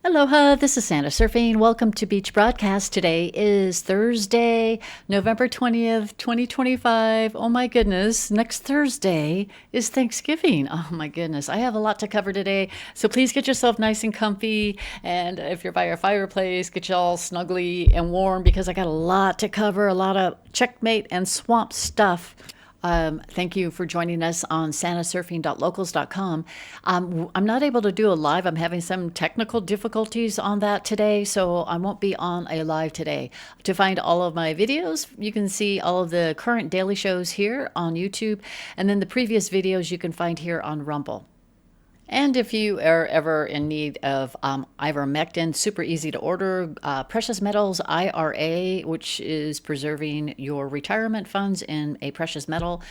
Aloha, this is Santa Surfing. Welcome to Beach Broadcast. Today is Thursday, November 20th, 2025. Oh my goodness, next Thursday is Thanksgiving. Oh my goodness, I have a lot to cover today. So please get yourself nice and comfy. And if you're by your fireplace, get y'all snuggly and warm because I got a lot to cover, a lot of checkmate and swamp stuff. Thank you for joining us on santasurfing.locals.com. I'm not able to do a live. I'm having some technical difficulties on that today, so I won't be on a live today. To find all of my videos, you can see all of the current daily shows here on YouTube, and then the previous videos you can find here on Rumble. And if you are ever in need of ivermectin, super easy to order, precious metals IRA, which is preserving your retirement funds in a precious metal.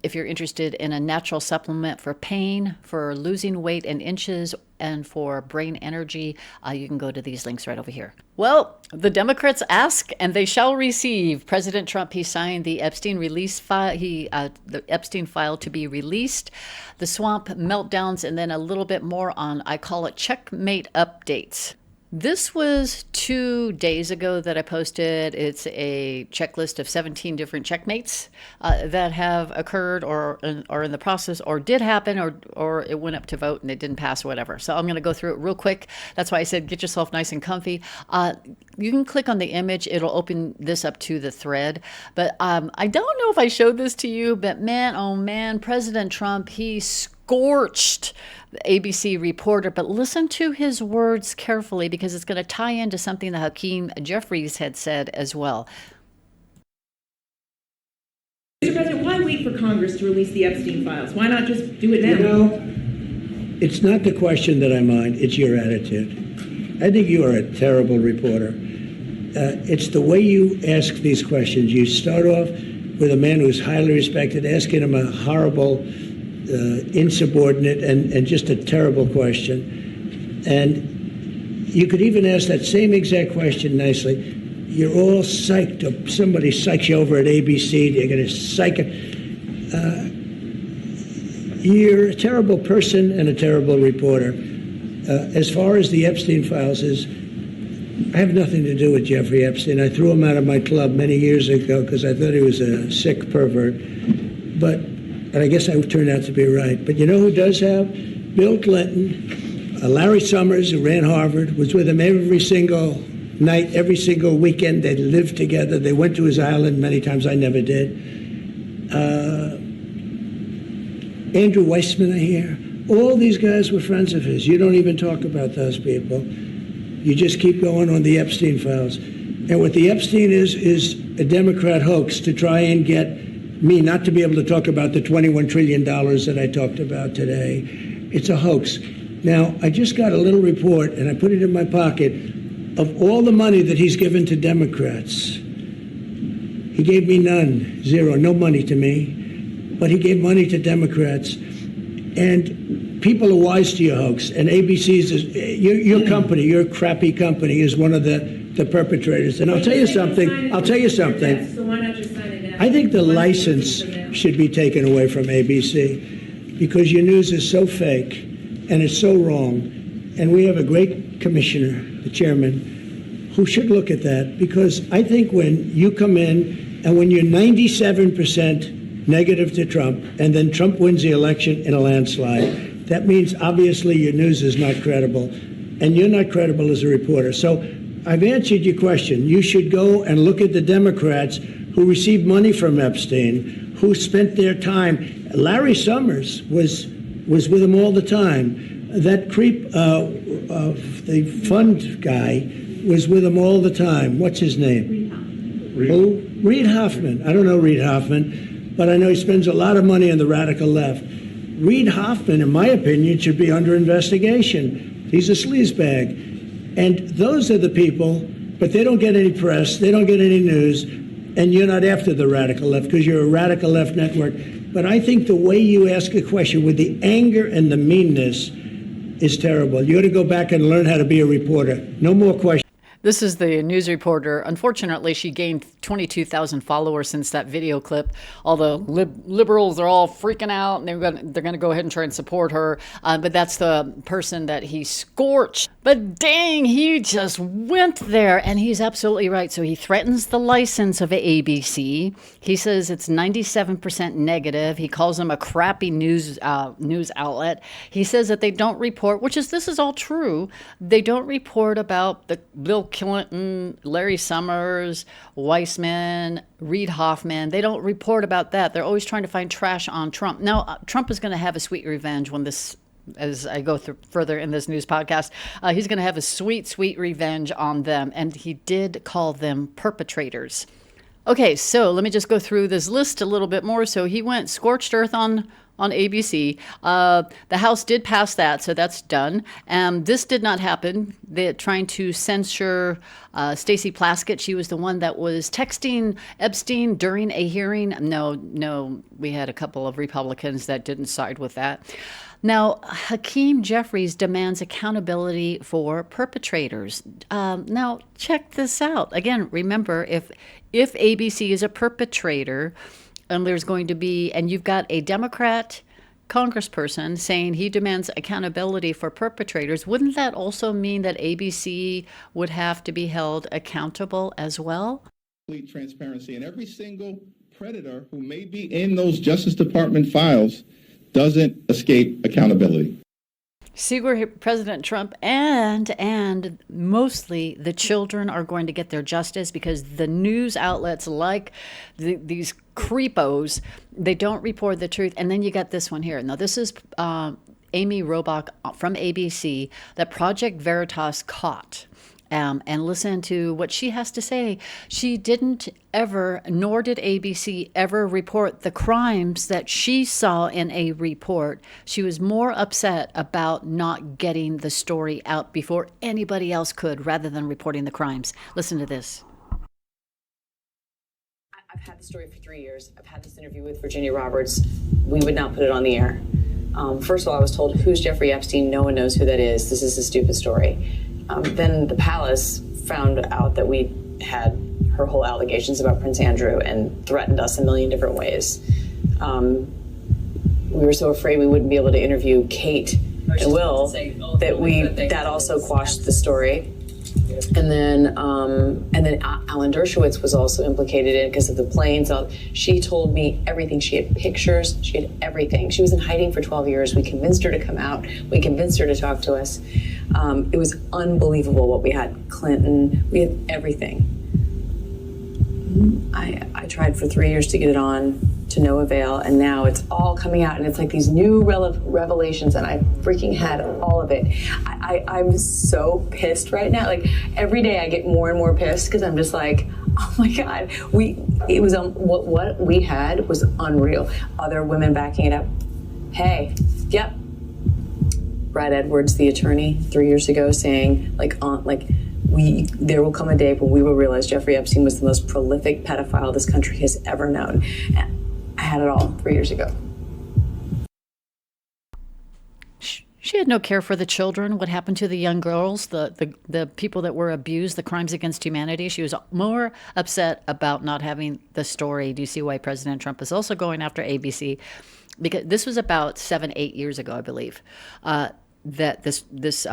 If you're interested in a natural supplement for pain, for losing weight in inches, and for brain energy, you can go to these links right over here. Well, the Democrats ask and they shall receive. President Trump, he signed the Epstein release file, the Epstein file to be released, the swamp meltdowns, and then a little bit more on, I call it checkmate updates. This was 2 days ago that I posted. It's a checklist of 17 different checkmates that have occurred or are in the process or did happen or it went up to vote and it didn't pass or whatever. So I'm going to go through it real quick. That's why I said get yourself nice and comfy. You can click on the image. It'll open this up to the thread. But I don't know if I showed this to you, but man, oh man, President Trump, he scorched the ABC reporter, but listen to his words carefully because it's going to tie into something that Hakeem Jeffries had said as well. Mr. President, why wait for Congress to release the Epstein files? Why not just do it now? You know, it's not the question that I mind, it's your attitude. I think you are a terrible reporter. It's the way you ask these questions. You start off with a man who's highly respected, asking him a horrible insubordinate and just a terrible question. And you could even ask that same exact question nicely. You're all psyched up. Somebody psychs you over at ABC. You're going to psych it. You're a terrible person and a terrible reporter. As far as the Epstein files is, I have nothing to do with Jeffrey Epstein. I threw him out of my club many years ago because I thought he was a sick pervert. And I guess I turned out to be right. But you know who does have? Bill Clinton, Larry Summers, who ran Harvard, was with him every single night, every single weekend. They lived together. They went to his island many times. I never did. Andrew Weissman, I hear. All these guys were friends of his. You don't even talk about those people. You just keep going on the Epstein files. And what the Epstein is a Democrat hoax to try and get me not to be able to talk about the $21 trillion that I talked about today. It's a hoax. Now, I just got a little report, and I put it in my pocket, of all the money that he's given to Democrats. He gave me none, zero, no money to me, but he gave money to Democrats. And people are wise to your hoax, and ABC's, your company, your crappy company, is one of the perpetrators. And I'll tell you something. So why not just sign it now? I think the license should be taken away from ABC because your news is so fake and it's so wrong. And we have a great commissioner, the chairman, who should look at that because I think when you come in and when you're 97% negative to Trump and then Trump wins the election in a landslide, that means obviously your news is not credible and you're not credible as a reporter. So I've answered your question. You should go and look at the Democrats who received money from Epstein, who spent their time. Larry Summers was with him all the time. That creep, the fund guy, was with him all the time. What's his name? Reid Hoffman. I don't know Reid Hoffman, but I know he spends a lot of money on the radical left. Reid Hoffman, in my opinion, should be under investigation. He's a sleazebag. And those are the people, but they don't get any press, they don't get any news, and you're not after the radical left because you're a radical left network. But I think the way you ask a question with the anger and the meanness is terrible. You ought to go back and learn how to be a reporter. No more questions. This is the news reporter. Unfortunately, she gained 22,000 followers since that video clip. All the liberals are all freaking out, and they're going to go ahead and try and support her. But that's the person that he scorched. But dang, he just went there, and he's absolutely right. So he threatens the license of ABC. He says it's 97% negative. He calls them a crappy news outlet. He says that they don't report, this is all true. They don't report about the Bill Clinton, Larry Summers, Weissman, Reid Hoffman. They don't report about that. They're always trying to find trash on Trump. Now, Trump is going to have a sweet revenge when this, as I go through further in this news podcast, he's going to have a sweet, sweet revenge on them. And he did call them perpetrators. Okay, so let me just go through this list a little bit more. So he went scorched earth on ABC. The House did pass that, so that's done. This did not happen. They're trying to censure Stacey Plaskett. She was the one that was texting Epstein during a hearing. No, we had a couple of Republicans that didn't side with that. Now, Hakeem Jeffries demands accountability for perpetrators. Now, check this out. Again, remember, if ABC is a perpetrator, and there's going to be, and you've got a Democrat congressperson saying he demands accountability for perpetrators, wouldn't that also mean that ABC would have to be held accountable as well? Complete transparency, and every single predator who may be in those Justice Department files doesn't escape accountability. See where President Trump and mostly the children are going to get their justice, because the news outlets like these creepos, they don't report the truth. And then you got this one here. Now, this is Amy Robach from ABC that Project Veritas caught. And listen to what she has to say. She didn't ever, nor did ABC ever report the crimes that she saw in a report. She was more upset about not getting the story out before anybody else could, rather than reporting the crimes. Listen to this. I've had the story for 3 years. I've had this interview with Virginia Roberts. We would not put it on the air. First of all, I was told, who's Jeffrey Epstein? No one knows who that is. This is a stupid story. Then the palace found out that we had her whole allegations about Prince Andrew and threatened us a million different ways. We were so afraid we wouldn't be able to interview Kate and Will that also quashed the story. And then Alan Dershowitz was also implicated in it because of the planes. She told me everything. She had pictures. She had everything. She was in hiding for 12 years. We convinced her to come out. We convinced her to talk to us. It was unbelievable what we had. Clinton, we had everything. I tried for 3 years to get it on, to no avail, and now it's all coming out, and it's like these new revelations, and I freaking had all of it. I'm so pissed right now. Like, every day I get more and more pissed, because I'm just like, oh my God, what we had was unreal. Other women backing it up. Hey, yep. Brad Edwards, the attorney, 3 years ago, saying there will come a day when we will realize Jeffrey Epstein was the most prolific pedophile this country has ever known. And I had it all 3 years ago. She had no care for the children, what happened to the young girls, the people that were abused, the crimes against humanity. She was more upset about not having the story. Do you see why President Trump is also going after ABC? Because this was about 7-8 years ago, I believe, that this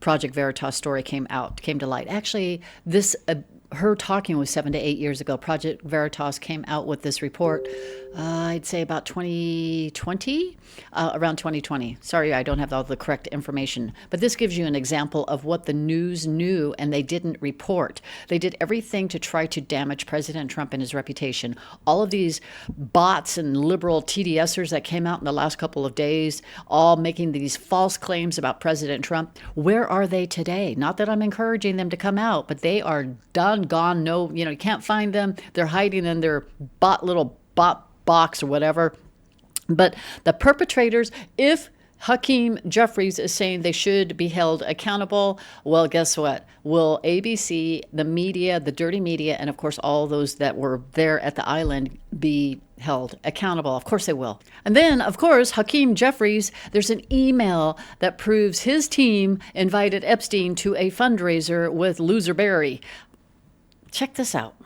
Project Veritas story came to light. Actually, her talking was 7 to 8 years ago. Project Veritas came out with this report, I'd say about 2020, around 2020. Sorry, I don't have all the correct information. But this gives you an example of what the news knew and they didn't report. They did everything to try to damage President Trump and his reputation. All of these bots and liberal TDSers that came out in the last couple of days, all making these false claims about President Trump, where are they today? Not that I'm encouraging them to come out, but they are done, gone. No, you can't find them. They're hiding in their little bot box or whatever. But the perpetrators, if Hakeem Jeffries is saying they should be held accountable, well, guess what? Will ABC, the media, the dirty media, and of course all those that were there at the island be held accountable? Of course they will. And then, of course, Hakeem Jeffries, there's an email that proves his team invited Epstein to a fundraiser with Loser Barry. Check this out.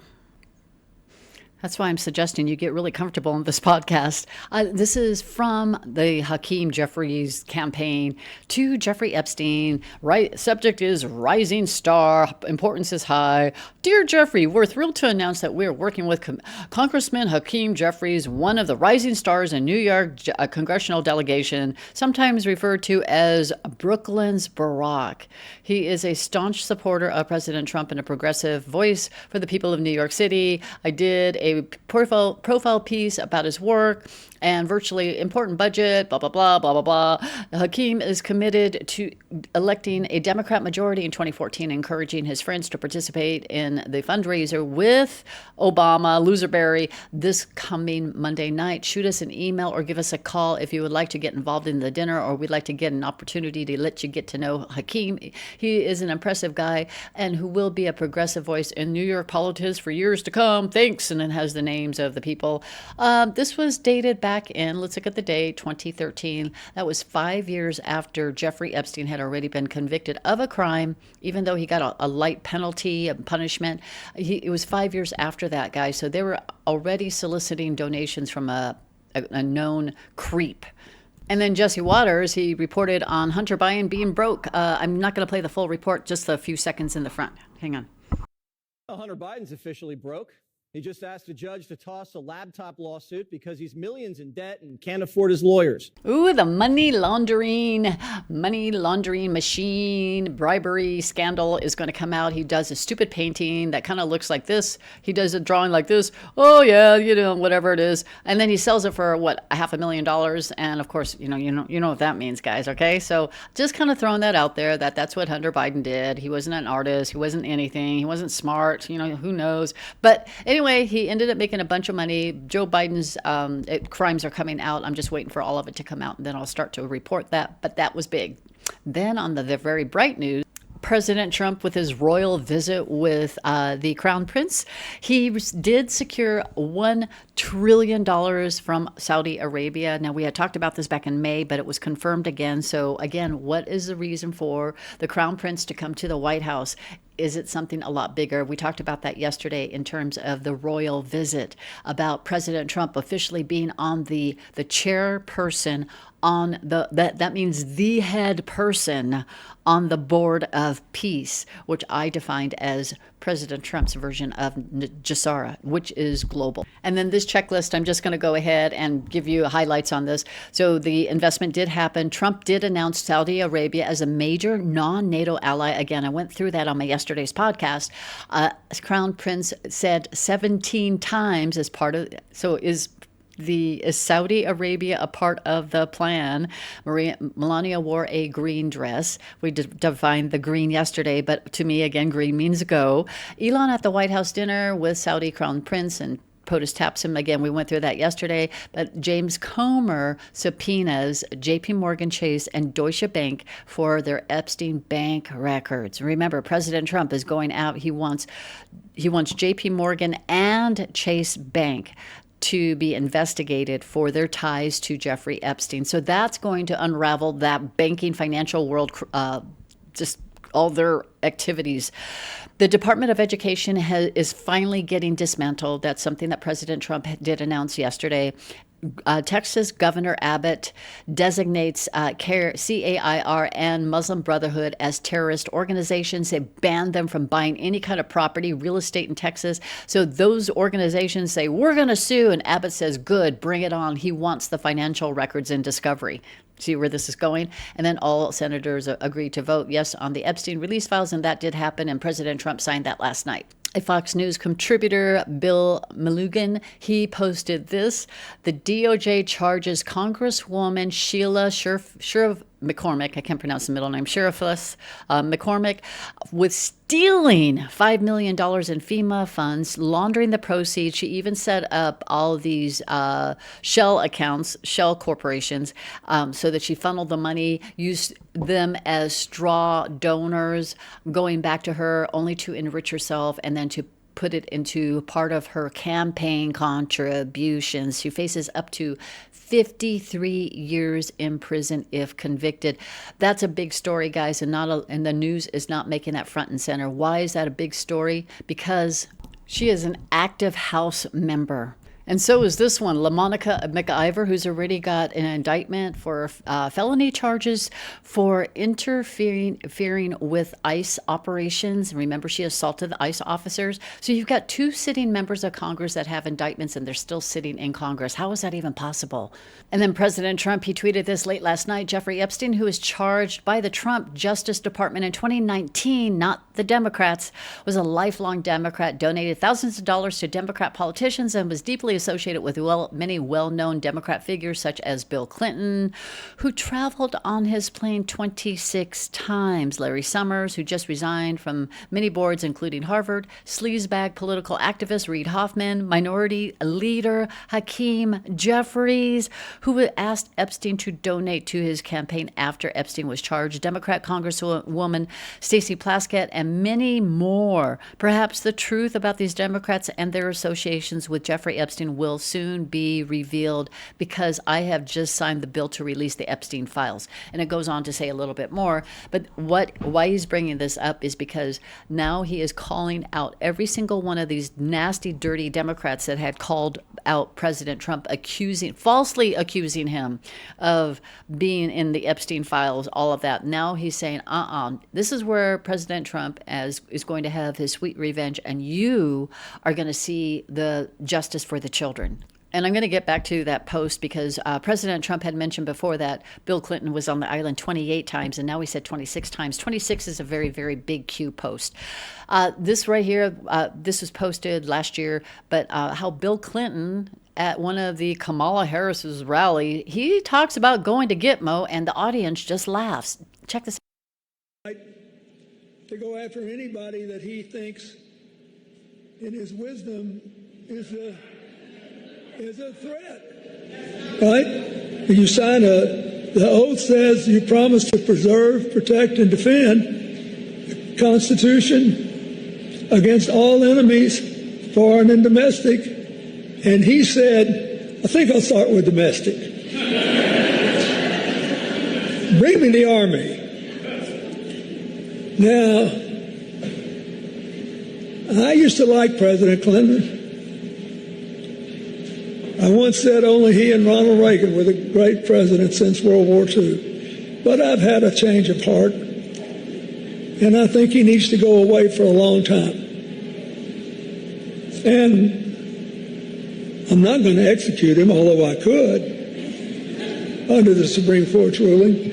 That's why I'm suggesting you get really comfortable on this podcast. This is from the Hakeem Jeffries campaign to Jeffrey Epstein. Right, subject is rising star. Importance is high. Dear Jeffrey, we're thrilled to announce that we're working with Congressman Hakeem Jeffries, one of the rising stars in New York congressional delegation, sometimes referred to as Brooklyn's Barack. He is a staunch supporter of President Trump and a progressive voice for the people of New York City. I did a profile piece about his work and virtually important budget, blah, blah, blah, blah, blah, blah. Hakeem is committed to electing a Democrat majority in 2014, encouraging his friends to participate in the fundraiser with Obama, Loserberry, this coming Monday night. Shoot us an email or give us a call if you would like to get involved in the dinner, or we'd like to get an opportunity to let you get to know Hakeem. He is an impressive guy and who will be a progressive voice in New York politics for years to come. Thanks. And it has the names of the people. This was dated back in, let's look at the date, 2013. That was 5 years after Jeffrey Epstein had already been convicted of a crime, even though he got a light penalty, a punishment. It was 5 years after that, guys. So they were already soliciting donations from a known creep. And then Jesse Waters, he reported on Hunter Biden being broke. I'm not going to play the full report, just a few seconds in the front. Hang on. Well, Hunter Biden's officially broke. He just asked a judge to toss a laptop lawsuit because he's millions in debt and can't afford his lawyers. Ooh, the money laundering machine, bribery scandal is going to come out. He does a stupid painting that kind of looks like this. He does a drawing like this. Oh yeah, whatever it is. And then he sells it for what, $500,000. And of course, you know what that means, guys. Okay. So just kind of throwing that out there that's what Hunter Biden did. He wasn't an artist. He wasn't anything. He wasn't smart. Who knows? But anyway, he ended up making a bunch of money. Joe Biden's crimes are coming out. I'm just waiting for all of it to come out, and then I'll start to report that. But that was big. Then on the very bright news, President Trump, with his royal visit with the Crown Prince, he did secure $1 trillion from Saudi Arabia. Now, we had talked about this back in May, but it was confirmed again. So again, what is the reason for the Crown Prince to come to the White House? Is it something a lot bigger? We talked about that yesterday in terms of the royal visit, about President Trump officially being on the chairperson on that means the head person on the board of peace, which I defined as President Trump's version of JSARA, which is global. And then this checklist, I'm just going to go ahead and give you highlights on this. So the investment did happen. Trump did announce Saudi Arabia as a major non-NATO ally. Again, I went through that on my yesterday's podcast. Crown Prince said 17 times as part of, so is Saudi Arabia a part of the plan? Melania wore a green dress. We defined the green yesterday, but to me, again, green means go. Elon at the White House dinner with Saudi Crown Prince, and POTUS taps him. Again, we went through that yesterday. But James Comer subpoenas JP Morgan Chase and Deutsche Bank for their Epstein bank records. Remember, President Trump is going out. He wants JP Morgan and Chase Bank to be investigated for their ties to Jeffrey Epstein. So that's going to unravel that banking financial world, just all their activities. The Department of Education is finally getting dismantled. That's something that President Trump did announce yesterday. Texas Governor Abbott designates CAIR and Muslim Brotherhood as terrorist organizations. They banned them from buying any kind of property, real estate in Texas. So those organizations say, we're going to sue. And Abbott says, good, bring it on. He wants the financial records in discovery. See where this is going? And then all senators agreed to vote yes on the Epstein release files, and that did happen, and President Trump signed that last night. A Fox News contributor, Bill Melugin, he posted this. The DOJ charges Congresswoman Sheila McCormick, I can't pronounce the middle name, Sheriffless McCormick, with stealing $5 million in FEMA funds, laundering the proceeds. She even set up all these shell accounts, shell corporations, so that she funneled the money, used them as straw donors, going back to her only to enrich herself and then to put it into part of her campaign contributions. She faces up to 53 years in prison if convicted. That's a big story, guys, and the news is not making that front and center. Why is that a big story? Because She is an active House member. And so is this one, LaMonica McIver, who's already got an indictment for felony charges for interfering with ICE operations. Remember, she assaulted the ICE officers. So you've got 2 sitting members of Congress that have indictments, and they're still sitting in Congress. How is that even possible? And then President Trump, he tweeted this late last night. Jeffrey Epstein, who was charged by the Trump Justice Department in 2019, not the Democrats, was a lifelong Democrat, donated thousands of dollars to Democrat politicians, and was deeply associated with many well-known Democrat figures such as Bill Clinton, who traveled on his plane 26 times, Larry Summers, who just resigned from many boards, including Harvard, sleazebag political activist Reid Hoffman, minority leader Hakeem Jeffries, who asked Epstein to donate to his campaign after Epstein was charged, Democrat Congresswoman Stacey Plaskett, and many more. Perhaps the truth about these Democrats and their associations with Jeffrey Epstein will soon be revealed, because I have just signed the bill to release the Epstein files. And it goes on to say a little bit more. But why he's bringing this up is because now he is calling out every single one of these nasty, dirty Democrats that had called out President Trump, falsely accusing him of being in the Epstein files, all of that. Now he's saying, this is where President Trump is going to have his sweet revenge, and you are going to see the justice for the children. And I'm going to get back to that post because President Trump had mentioned before that Bill Clinton was on the island 28 times, and now he said 26 times. 26 is a very, very big Q post. This right here, this was posted last year, but how Bill Clinton at one of the Kamala Harris's rally, he talks about going to Gitmo, and the audience just laughs. Check this out. To go after anybody that he thinks in his wisdom is a threat, right? You sign the oath says you promise to preserve, protect, and defend the Constitution against all enemies, foreign and domestic. And he said, I think I'll start with domestic. Bring me the army. Now, I used to like President Clinton. I once said only he and Ronald Reagan were the great presidents since World War II. But I've had a change of heart, and I think he needs to go away for a long time. And I'm not going to execute him, although I could, under the Supreme Court's ruling.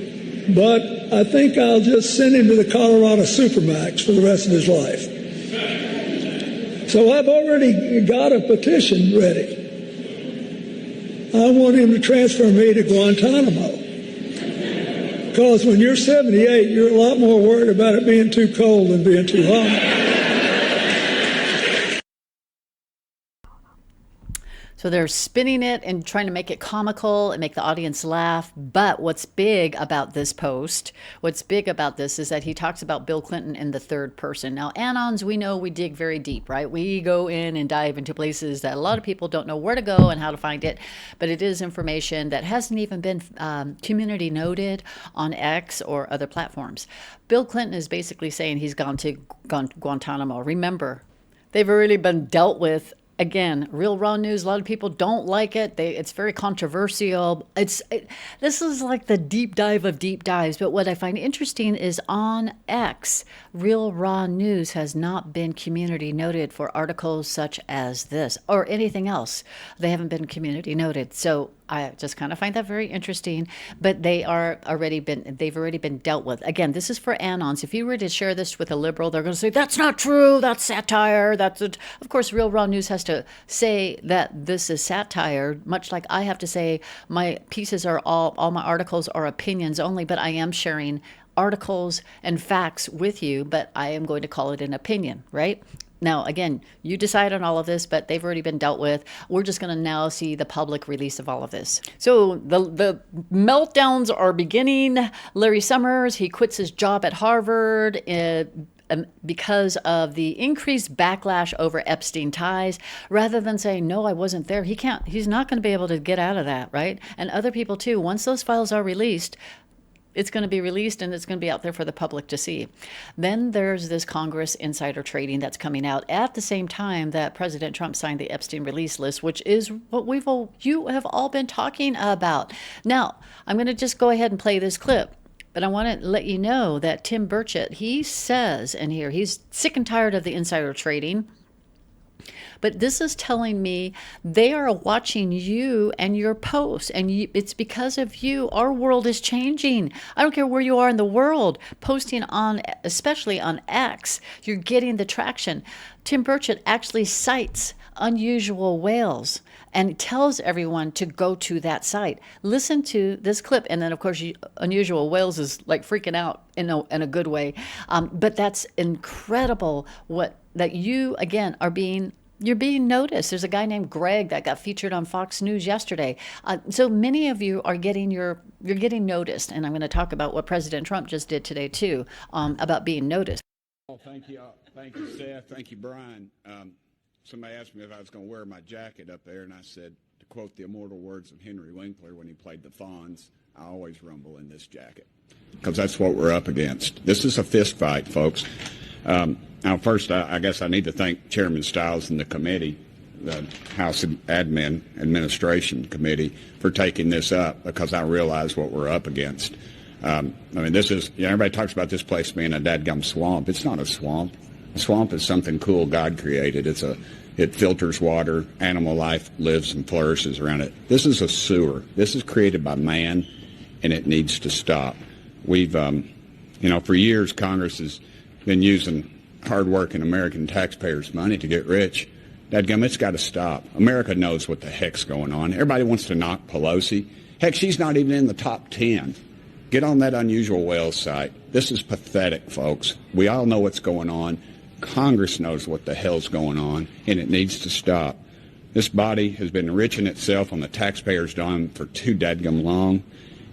But I think I'll just send him to the Colorado Supermax for the rest of his life. So I've already got a petition ready. I want him to transfer me to Guantanamo. Because when you're 78, you're a lot more worried about it being too cold than being too hot. So they're spinning it and trying to make it comical and make the audience laugh. But what's big about this post, what's big about this is that he talks about Bill Clinton in the third person. Now, Anons, we know we dig very deep, right? We go in and dive into places that a lot of people don't know where to go and how to find it. But it is information that hasn't even been community noted on X or other platforms. Bill Clinton is basically saying he's gone to Guantanamo. Remember, they've already been dealt with. Again, real raw news. A lot of people don't like it. It's very controversial. This is like the deep dive of deep dives. But what I find interesting is on X, real raw news has not been community noted for articles such as this or anything else. They haven't been community noted. So I just kind of find that very interesting, but they've already been dealt with. Again, this is for Anons. If you were to share this with a liberal, they're going to say, that's not true, that's satire, that's it. Of course, Real Raw News has to say that this is satire, much like I have to say my pieces are all my articles are opinions only, but I am sharing articles and facts with you, but I am going to call it an opinion, right? Now, again, you decide on all of this, but they've already been dealt with. We're just going to now see the public release of all of this. So the meltdowns are beginning. Larry Summers, he quits his job at Harvard because of the increased backlash over Epstein ties. Rather than saying, no, I wasn't there, he's not going to be able to get out of that, right? And other people too, once those files are released, it's going to be released and it's going to be out there for the public to see. Then there's this Congress insider trading that's coming out at the same time that President Trump signed the Epstein release list, which is what you have all been talking about. Now, I'm going to just go ahead and play this clip. But I want to let you know that Tim Burchett, he says in here, he's sick and tired of the insider trading. But this is telling me they are watching you and your posts, and it's because of you. Our world is changing. I don't care where you are in the world. Posting on, especially on X, you're getting the traction. Tim Burchett actually cites unusual whales and tells everyone to go to that site. Listen to this clip. And then, of course, unusual whales is like freaking out in a good way. But that's incredible that you, again, you're being noticed. There's a guy named Greg that got featured on Fox News yesterday. So many of you are you're getting noticed. And I'm going to talk about what President Trump just did today, too, about being noticed. Well, thank you. Thank you, Seth. Thank you, Brian. Somebody asked me if I was going to wear my jacket up there, and I said, to quote the immortal words of Henry Winkler when he played the Fonz, I always rumble in this jacket, because that's what we're up against. This is a fist fight, folks. Now, first, I guess I need to thank Chairman Stiles and the committee, the House Admin Administration Committee, for taking this up, because I realize what we're up against. I mean, this is, everybody talks about this place being a dadgum swamp. It's not a swamp. A swamp is something cool God created. It filters water. Animal life lives and flourishes around it. This is a sewer. This is created by man, and it needs to stop. We've, for years, Congress has been using hard-working American taxpayers' money to get rich. Dadgum, it's got to stop. America knows what the heck's going on. Everybody wants to knock Pelosi. Heck, she's not even in the top 10. Get on that unusual whales site. This is pathetic, folks. We all know what's going on. Congress knows what the hell's going on, and it needs to stop. This body has been enriching itself on the taxpayers' dime for too dadgum long,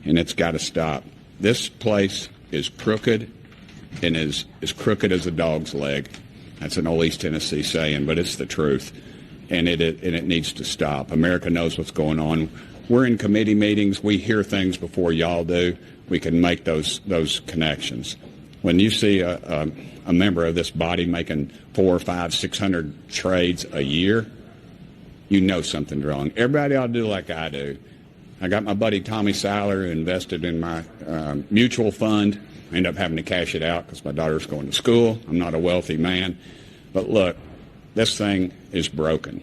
and it's got to stop. This place is crooked and is crooked as a dog's leg. That's an old East Tennessee saying, but it's the truth, and it needs to stop. America knows what's going on. We're in committee meetings. We hear things before y'all do. We can make those connections. When you see a member of this body making 400, 500, 600 trades a year, you know something's wrong. Everybody ought to do like I do. I got my buddy Tommy Siler who invested in my mutual fund. I ended up having to cash it out because my daughter's going to school. I'm not a wealthy man. But look, this thing is broken,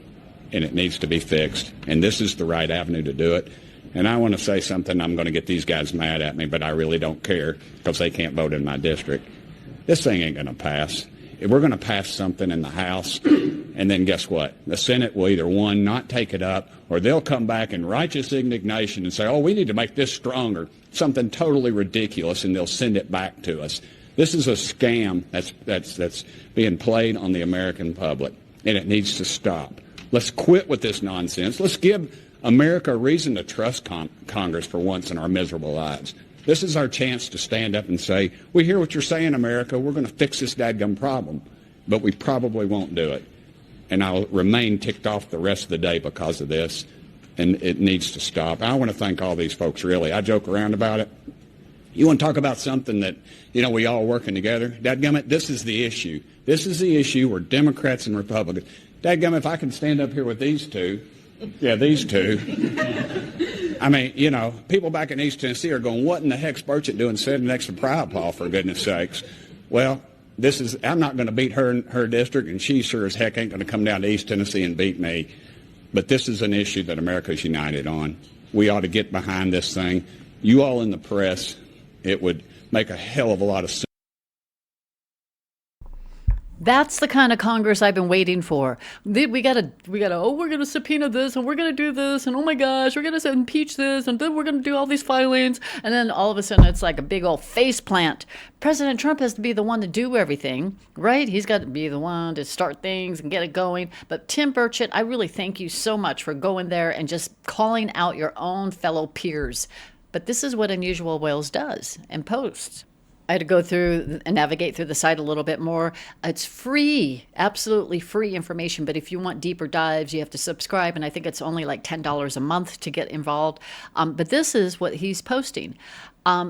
and it needs to be fixed. And this is the right avenue to do it. And I want to say something. I'm going to get these guys mad at me, but I really don't care because they can't vote in my district. This thing ain't going to pass. If we're going to pass something in the House, and then guess what? The Senate will either, one, not take it up, or they'll come back in righteous indignation and say, oh, we need to make this stronger, something totally ridiculous, and they'll send it back to us. This is a scam that's being played on the American public, and it needs to stop. Let's quit with this nonsense. Let's give America a reason to trust Congress for once in our miserable lives. This is our chance to stand up and say, we hear what you're saying, America. We're going to fix this dadgum problem. But we probably won't do it. And I'll remain ticked off the rest of the day because of this. And it needs to stop. I want to thank all these folks, really. I joke around about it. You want to talk about something that, we all working together? Dadgummit, this is the issue. This is the issue where Democrats and Republicans. Dadgummit, if I can stand up here with these two. Yeah, these two. I mean, people back in East Tennessee are going, what in the heck's Burchett doing sitting next to Proud Paul, for goodness sakes? Well, I'm not going to beat her in her district, and she sure as heck ain't going to come down to East Tennessee and beat me. But this is an issue that America's united on. We ought to get behind this thing. You all in the press, it would make a hell of a lot of sense. That's the kind of Congress I've been waiting for. We gotta, oh, we're going to subpoena this, and we're going to do this, and oh my gosh, we're going to impeach this, and then we're going to do all these filings, and then all of a sudden it's like a big old face plant. President Trump has to be the one to do everything, right? He's got to be the one to start things and get it going. But Tim Burchett, I really thank you so much for going there and just calling out your own fellow peers. But this is what Unusual Whales does and posts. I had to go through and navigate through the site a little bit more. It's free, absolutely free information. But if you want deeper dives, you have to subscribe. And I think it's only like $10 a month to get involved. But this is what he's posting.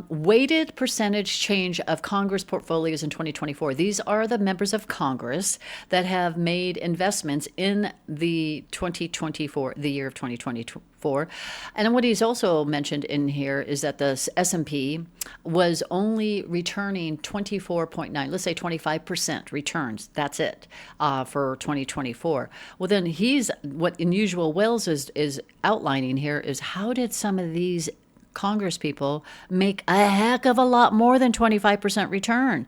Weighted percentage change of Congress portfolios in 2024. These are the members of Congress that have made investments in the year of 2024. And what he's also mentioned in here is that the S&P was only returning 24.9, let's say 25% returns. That's it for 2024. Well, then what Unusual Whales is outlining here is how did some of these Congress people make a heck of a lot more than 25% return.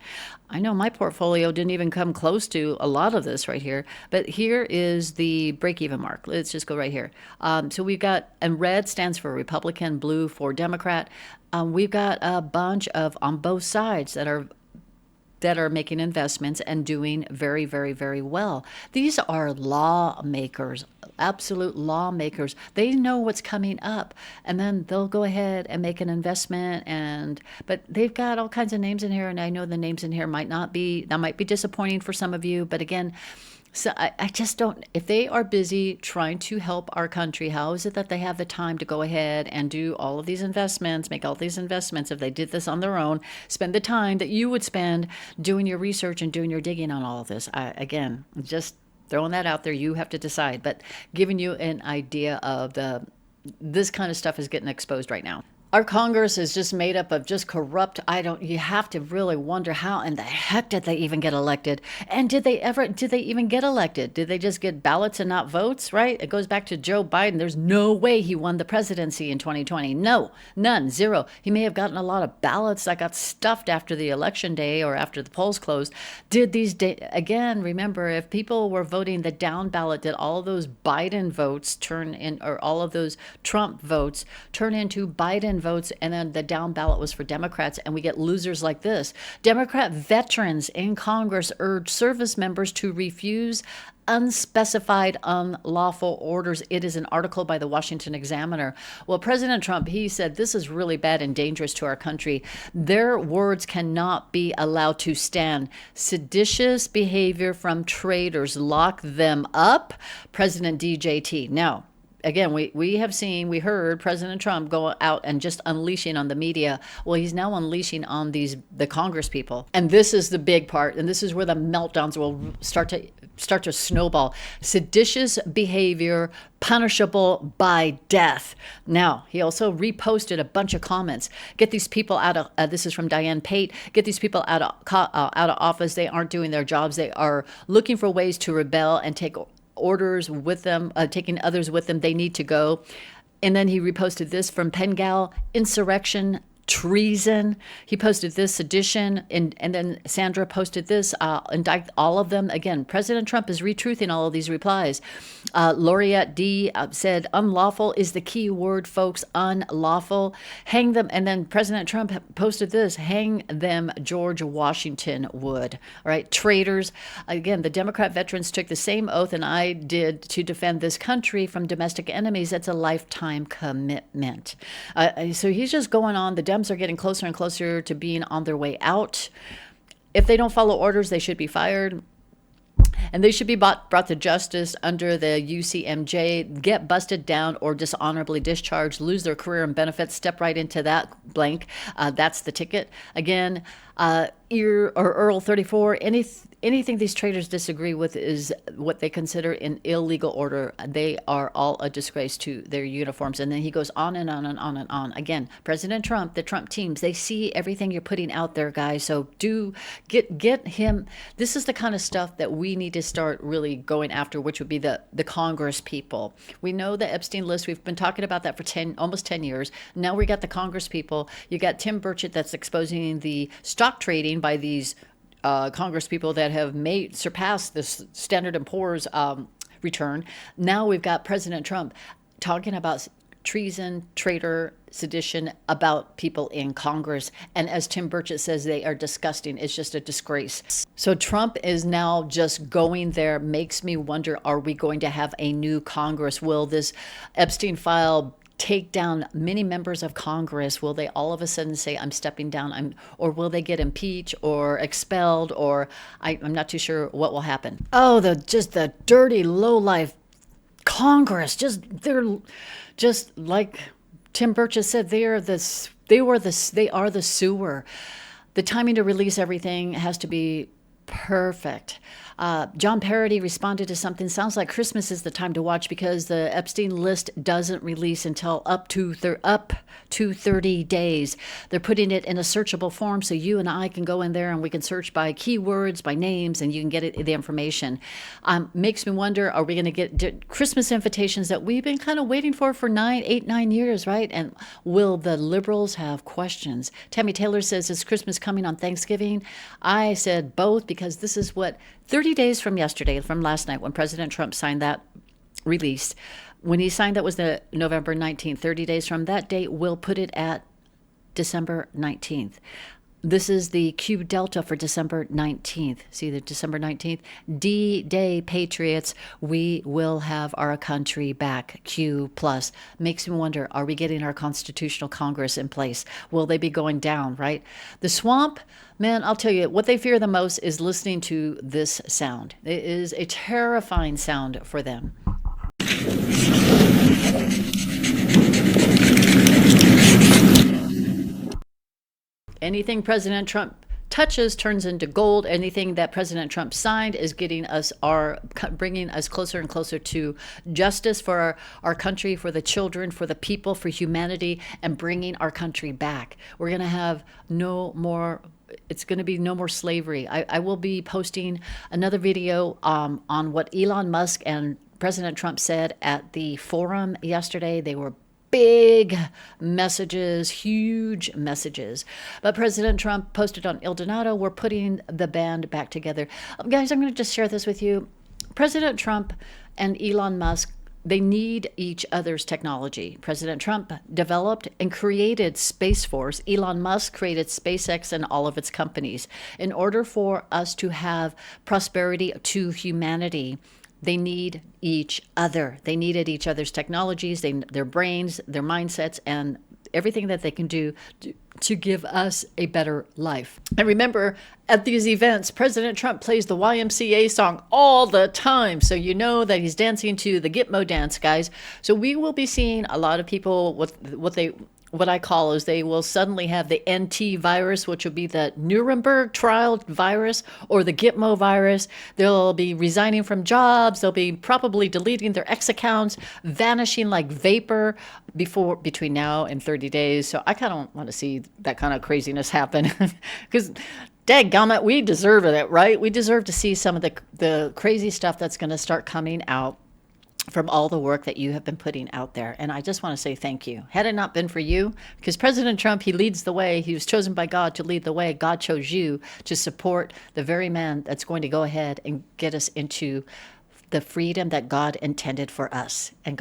I know my portfolio didn't even come close to a lot of this right here, but here is the break-even mark. Let's just go right here. So we've got, and red stands for Republican, blue for Democrat. We've got a bunch of, on both sides that are making investments and doing very, very, very well. These are lawmakers, absolute lawmakers. They know what's coming up, and then they'll go ahead and make an investment. But they've got all kinds of names in here, and I know the names in here might be disappointing for some of you. But again, so I just don't, if they are busy trying to help our country, how is it that they have the time to go ahead and do all of these investments, make all these investments? If they did this on their own, spend the time that you would spend doing your research and doing your digging on all of this. Again, just throwing that out there, you have to decide, but giving you an idea of this kind of stuff is getting exposed right now. Our Congress is just made up of just corrupt. You have to really wonder how in the heck did they even get elected? And did they even get elected? Did they just get ballots and not votes, right? It goes back to Joe Biden. There's no way he won the presidency in 2020. No, none, zero. He may have gotten a lot of ballots that got stuffed after the election day or after the polls closed. Again, remember, if people were voting the down ballot, did all of those Biden votes or all of those Trump votes turn into Biden votes, and then the down ballot was for Democrats, and we get losers like this. Democrat veterans in Congress urge service members to refuse unspecified unlawful orders. It is an article by the Washington Examiner. Well, President Trump, he said this is really bad and dangerous to our country. Their words cannot be allowed to stand. Seditious behavior from traitors, lock them up. President DJT. Now, again, we heard President Trump go out and just unleashing on the media. Well, he's now unleashing on the Congress people. And this is the big part. And this is where the meltdowns will start to snowball. Seditious behavior, punishable by death. Now, he also reposted a bunch of comments. Get these people out of, this is from Diane Pate, get these people out of office. They aren't doing their jobs. They are looking for ways to rebel and take orders with them, taking others with them. They need to go. And then he reposted this from Pengal, insurrection, treason. He posted this, sedition, and then Sandra posted this, indict all of them. Again, President Trump is retruthing all of these replies. Laureate D said, unlawful is the key word, folks, unlawful. Hang them. And then President Trump posted this, hang them, George Washington would. All right, traitors. Again, the Democrat veterans took the same oath and I did to defend this country from domestic enemies. That's a lifetime commitment. So he's just going on. The Dems are getting closer and closer to being on their way out. If they don't follow orders, they should be fired. And they should be brought to justice under the UCMJ, get busted down or dishonorably discharged, lose their career and benefits, step right into that blank. That's the ticket. Again, Earl 34, anything these traitors disagree with is what they consider an illegal order. They are all a disgrace to their uniforms. And then he goes on and on and on and on. Again, President Trump, the Trump teams, they see everything you're putting out there, guys. So do get him. This is the kind of stuff that we need to start really going after, which would be the Congress people. We know the Epstein list. We've been talking about that for almost 10 years. Now we got the Congress people. You got Tim Burchett that's exposing the stock trading by these Congress people that have surpassed this Standard & Poor's return. Now we've got President Trump talking about treason, traitor, sedition about people in Congress. And as Tim Burchett says, they are disgusting. It's just a disgrace. So Trump is now just going there. Makes me wonder, are we going to have a new Congress? Will this Epstein file take down many members of Congress? Will they all of a sudden say, I'm stepping down? Or will they get impeached or expelled? Or I'm not too sure what will happen. Oh, the dirty, low-life Congress. They're just like Tim Burchess said, they are the sewer. The timing to release everything has to be perfect. John Parody responded to something. Sounds like Christmas is the time to watch because the Epstein list doesn't release until up to 30 days. They're putting it in a searchable form so you and I can go in there and we can search by keywords, by names, and you can get the information. Makes me wonder, are we going to get Christmas invitations that we've been kind of waiting for 9 years, right? And will the liberals have questions? Tammy Taylor says, is Christmas coming on Thanksgiving? I said both, because this is what 30 days from yesterday, from last night when President Trump signed that release. When he signed that was the November 19th. 30 days from that date, we'll put it at December 19th. This is the Q Delta for December 19th. See the December 19th? D-Day, Patriots. We will have our country back. Q plus. Makes me wonder, are we getting our constitutional Congress in place? Will they be going down, right? The swamp, man, I'll tell you, what they fear the most is listening to this sound. It is a terrifying sound for them. Anything President Trump touches turns into gold. Anything that President Trump signed is bringing us closer and closer to justice for our country, for the children, for the people, for humanity, and bringing our country back. We're going to have it's going to be no more slavery. I will be posting another video on what Elon Musk and President Trump said at the forum yesterday. They were big messages, huge messages. But President Trump posted on Il Donato, we're putting the band back together. Guys, I'm going to just share this with you. President Trump and Elon Musk, they need each other's technology. President Trump developed and created Space Force. Elon Musk created SpaceX and all of its companies. In order for us to have prosperity to humanity, they need each other. They needed each other's technologies, their brains, their mindsets, and everything that they can do to give us a better life. And remember, at these events, President Trump plays the YMCA song all the time. So you know that he's dancing to the Gitmo dance, guys. So we will be seeing a lot of people with what I call is they will suddenly have the NT virus, which will be the Nuremberg trial virus or the Gitmo virus. They'll be resigning from jobs. They'll be probably deleting their X accounts, vanishing like vapor between now and 30 days. So I kind of want to see that kind of craziness happen because dadgummit, we deserve it, right? We deserve to see some of the crazy stuff that's going to start coming out from all the work that you have been putting out there. And I just want to say thank you. Had it not been for you, because President Trump, he leads the way. He was chosen by God to lead the way. God chose you to support the very man that's going to go ahead and get us into the freedom that God intended for us. And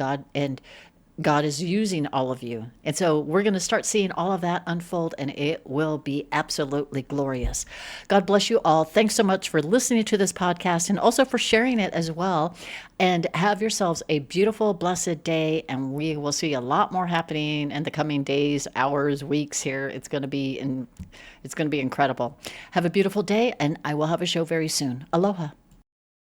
God is using all of you. And so we're going to start seeing all of that unfold, and it will be absolutely glorious. God bless you all. Thanks so much for listening to this podcast and also for sharing it as well. And have yourselves a beautiful, blessed day. And we will see a lot more happening in the coming days, hours, weeks here. It's going to be incredible. Have a beautiful day, and I will have a show very soon. Aloha.